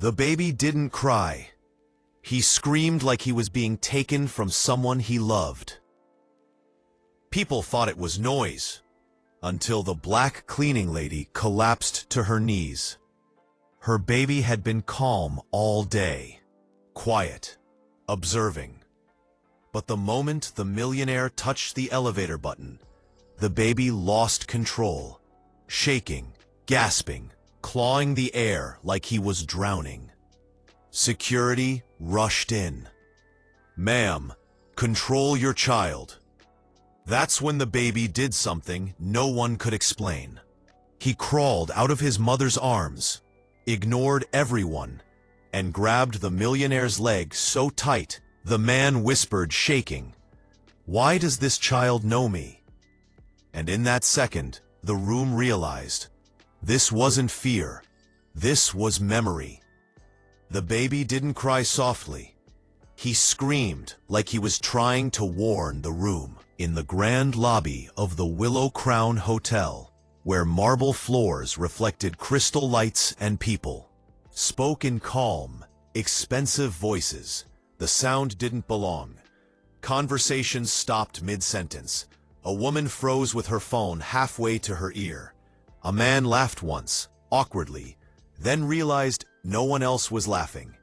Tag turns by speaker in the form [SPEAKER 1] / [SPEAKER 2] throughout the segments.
[SPEAKER 1] The baby didn't cry. He screamed like he was being taken from someone he loved. People thought it was noise, until the black cleaning lady collapsed to her knees. Her baby had been calm all day, quiet, observing. But the moment the millionaire touched the elevator button, the baby lost control, shaking, gasping, clawing the air like he was drowning. Security rushed in. "Ma'am, control your child." That's when the baby did something no one could explain. He crawled out of his mother's arms, ignored everyone, and grabbed the millionaire's leg so tight, the man whispered, shaking, "Why does this child know me?" And in that second, the room realized, this wasn't fear, this was memory. The baby didn't cry softly. He screamed like he was trying to warn the room. In the grand lobby of the Willow Crown Hotel, where marble floors reflected crystal lights and people spoke in calm, expensive voices. The sound didn't belong. Conversations stopped mid-sentence. A woman froze with her phone halfway to her ear. A man laughed once, awkwardly, then realized no one else was laughing.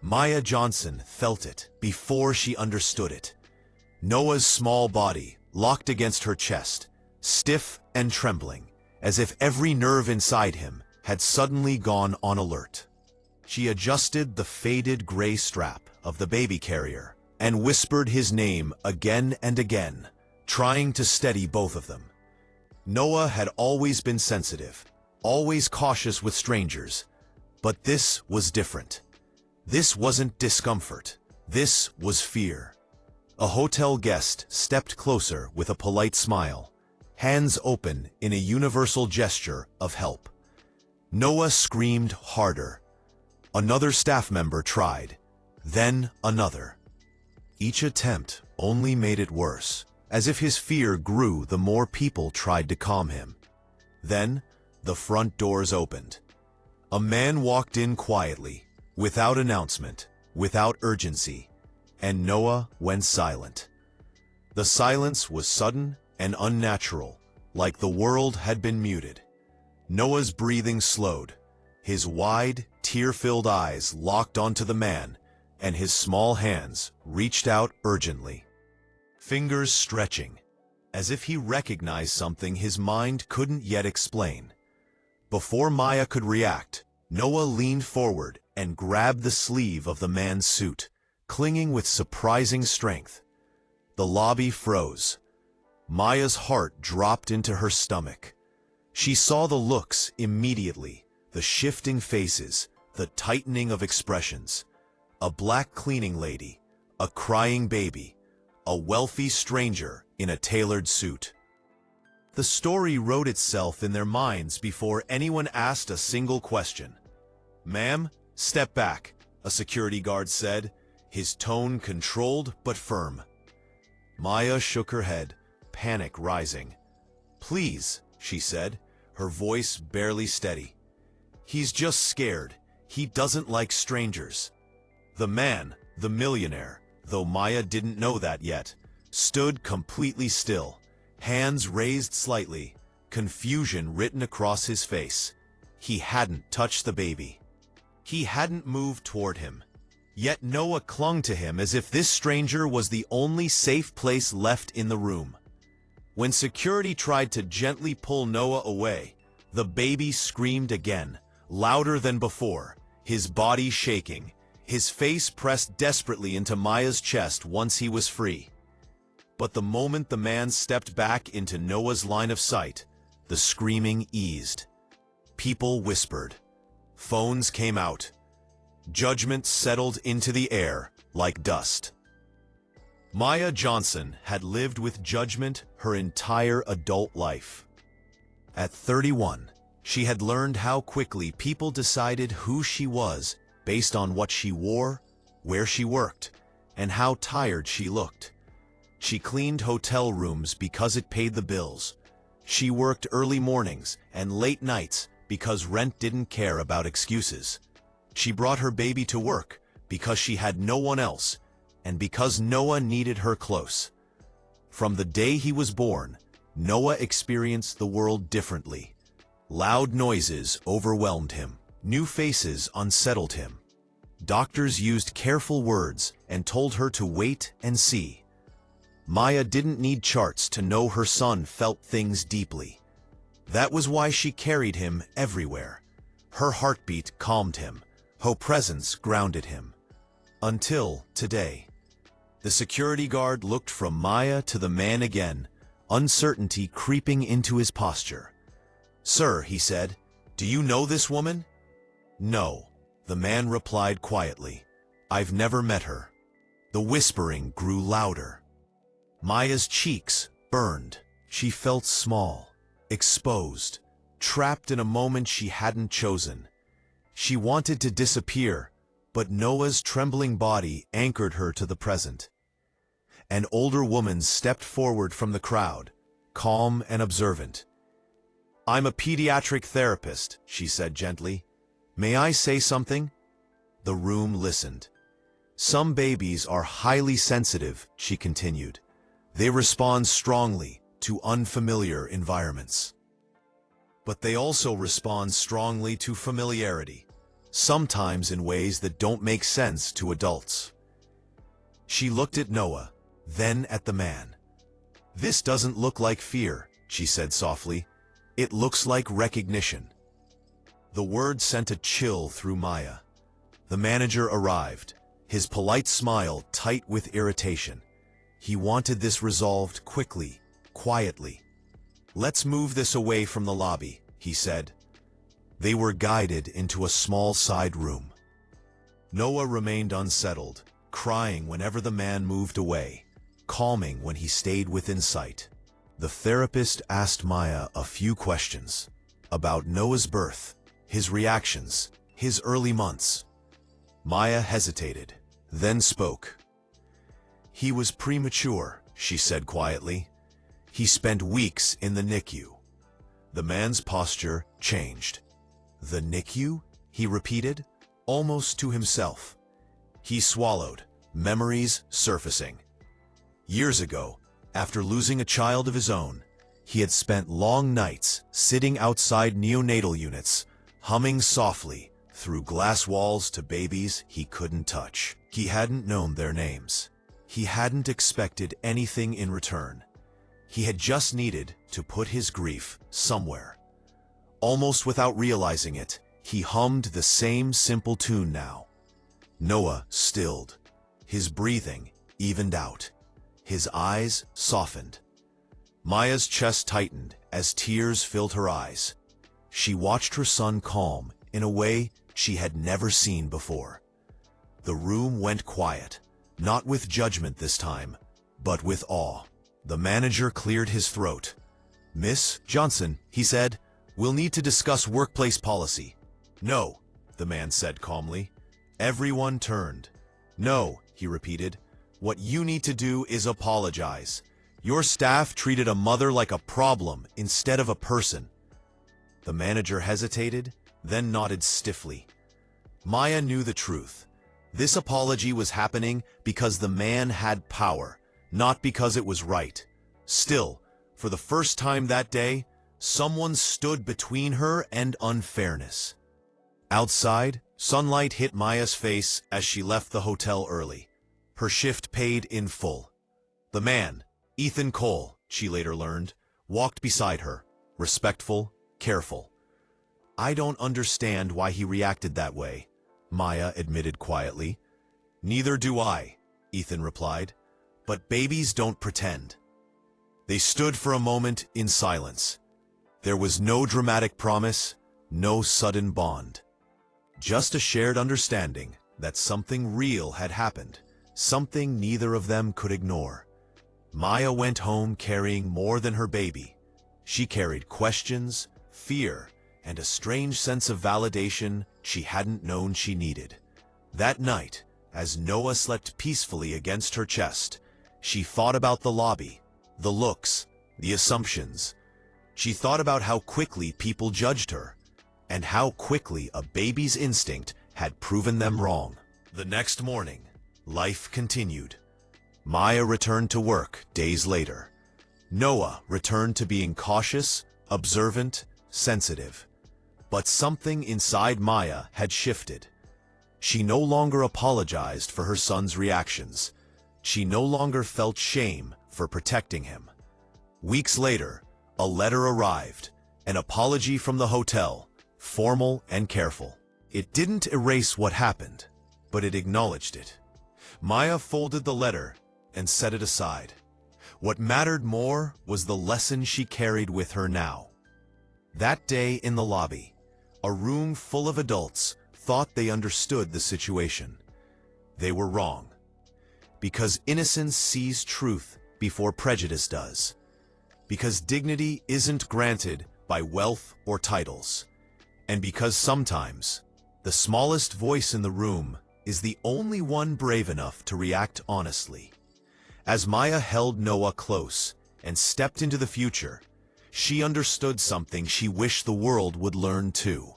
[SPEAKER 1] Maya Johnson felt it before she understood it. Noah's small body locked against her chest, stiff and trembling, as if every nerve inside him had suddenly gone on alert. She adjusted the faded gray strap of the baby carrier and whispered his name again and again, trying to steady both of them. Noah had always been sensitive, always cautious with strangers, but this was different. This wasn't discomfort. This was fear. A hotel guest stepped closer with a polite smile, hands open in a universal gesture of help. Noah screamed harder. Another staff member tried, then another. Each attempt only made it worse, as if his fear grew the more people tried to calm him. Then, the front doors opened. A man walked in quietly, without announcement, without urgency, and Noah went silent. The silence was sudden and unnatural, like the world had been muted. Noah's breathing slowed. His wide, tear-filled eyes locked onto the man, and his small hands reached out urgently. Fingers stretching, as if he recognized something his mind couldn't yet explain. Before Maya could react, Noah leaned forward and grabbed the sleeve of the man's suit, clinging with surprising strength. The lobby froze. Maya's heart dropped into her stomach. She saw the looks immediately, the shifting faces, the tightening of expressions. A black cleaning lady, a crying baby, a wealthy stranger in a tailored suit. The story wrote itself in their minds before anyone asked a single question. "Ma'am, step back," a security guard said, his tone controlled but firm. Maya shook her head, panic rising. "Please," she said, her voice barely steady. "He's just scared. He doesn't like strangers." The man, the millionaire, though Maya didn't know that yet, stood completely still, hands raised slightly, confusion written across his face. He hadn't touched the baby. He hadn't moved toward him. Yet Noah clung to him as if this stranger was the only safe place left in the room. When security tried to gently pull Noah away, the baby screamed again, louder than before, his body shaking, his face pressed desperately into Maya's chest once he was free. But the moment the man stepped back into Noah's line of sight, the screaming eased. People whispered. Phones came out. Judgment settled into the air like dust. Maya Johnson had lived with judgment her entire adult life. At 31, she had learned how quickly people decided who she was based on what she wore, where she worked, and how tired she looked. She cleaned hotel rooms because it paid the bills. She worked early mornings and late nights because rent didn't care about excuses. She brought her baby to work because she had no one else, and because Noah needed her close. From the day he was born, Noah experienced the world differently. Loud noises overwhelmed him. New faces unsettled him. Doctors used careful words and told her to wait and see. Maya didn't need charts to know her son felt things deeply. That was why she carried him everywhere. Her heartbeat calmed him. Her presence grounded him. Until today. The security guard looked from Maya to the man again, uncertainty creeping into his posture. "Sir," he said, "do you know this woman?" "No," the man replied quietly. "I've never met her." The whispering grew louder. Maya's cheeks burned. She felt small, exposed, trapped in a moment she hadn't chosen. She wanted to disappear, but Noah's trembling body anchored her to the present. An older woman stepped forward from the crowd, calm and observant. "I'm a pediatric therapist," she said gently. "May I say something?" The room listened. "Some babies are highly sensitive," she continued. "They respond strongly to unfamiliar environments. But they also respond strongly to familiarity, sometimes in ways that don't make sense to adults." She looked at Noah, then at the man. "This doesn't look like fear," she said softly. "It looks like recognition." The word sent a chill through Maya. The manager arrived, his polite smile tight with irritation. He wanted this resolved quickly, quietly. "Let's move this away from the lobby," he said. They were guided into a small side room. Noah remained unsettled, crying whenever the man moved away, calming when he stayed within sight. The therapist asked Maya a few questions about Noah's birth, his reactions, his early months. Maya hesitated, then spoke. "He was premature," she said quietly. "He spent weeks in the NICU." The man's posture changed. "The NICU?" he repeated, almost to himself. He swallowed, memories surfacing. Years ago, after losing a child of his own, he had spent long nights sitting outside neonatal units, humming softly through glass walls to babies he couldn't touch. He hadn't known their names. He hadn't expected anything in return. He had just needed to put his grief somewhere. Almost without realizing it, he hummed the same simple tune now. Noah stilled. His breathing evened out. His eyes softened. Maya's chest tightened as tears filled her eyes. She watched her son calm in a way she had never seen before. The room went quiet, not with judgment this time, but with awe. The manager cleared his throat. "Miss Johnson," he said, "we'll need to discuss workplace policy." "No," the man said calmly. Everyone turned. "No," he repeated. "What you need to do is apologize. Your staff treated a mother like a problem instead of a person." The manager hesitated, then nodded stiffly. Maya knew the truth. This apology was happening because the man had power, not because it was right. Still, for the first time that day, someone stood between her and unfairness. Outside, sunlight hit Maya's face as she left the hotel early. Her shift paid in full. The man, Ethan Cole, she later learned, walked beside her, respectful, careful. "I don't understand why he reacted that way," Maya admitted quietly. "Neither do I," Ethan replied. "But babies don't pretend." They stood for a moment in silence. There was no dramatic promise, no sudden bond. Just a shared understanding that something real had happened, something neither of them could ignore. Maya went home carrying more than her baby. She carried questions, fear, and a strange sense of validation she hadn't known she needed. That night, as Noah slept peacefully against her chest, she thought about the lobby, the looks, the assumptions. She thought about how quickly people judged her, and how quickly a baby's instinct had proven them wrong. The next morning, life continued. Maya returned to work days later. Noah returned to being cautious, observant, sensitive. But something inside Maya had shifted. She no longer apologized for her son's reactions. She no longer felt shame for protecting him. Weeks later, a letter arrived, an apology from the hotel, formal and careful. It didn't erase what happened, but it acknowledged it. Maya folded the letter and set it aside. What mattered more was the lesson she carried with her now. That day in the lobby, a room full of adults thought they understood the situation. They were wrong. Because innocence sees truth before prejudice does. Because dignity isn't granted by wealth or titles. And because sometimes, the smallest voice in the room is the only one brave enough to react honestly. As Maya held Noah close and stepped into the future, she understood something she wished the world would learn too.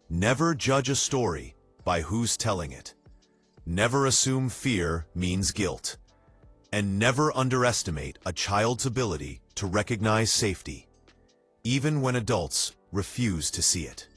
[SPEAKER 1] Never judge a story by who's telling it. Never assume fear means guilt. And never underestimate a child's ability to recognize safety, even when adults refuse to see it.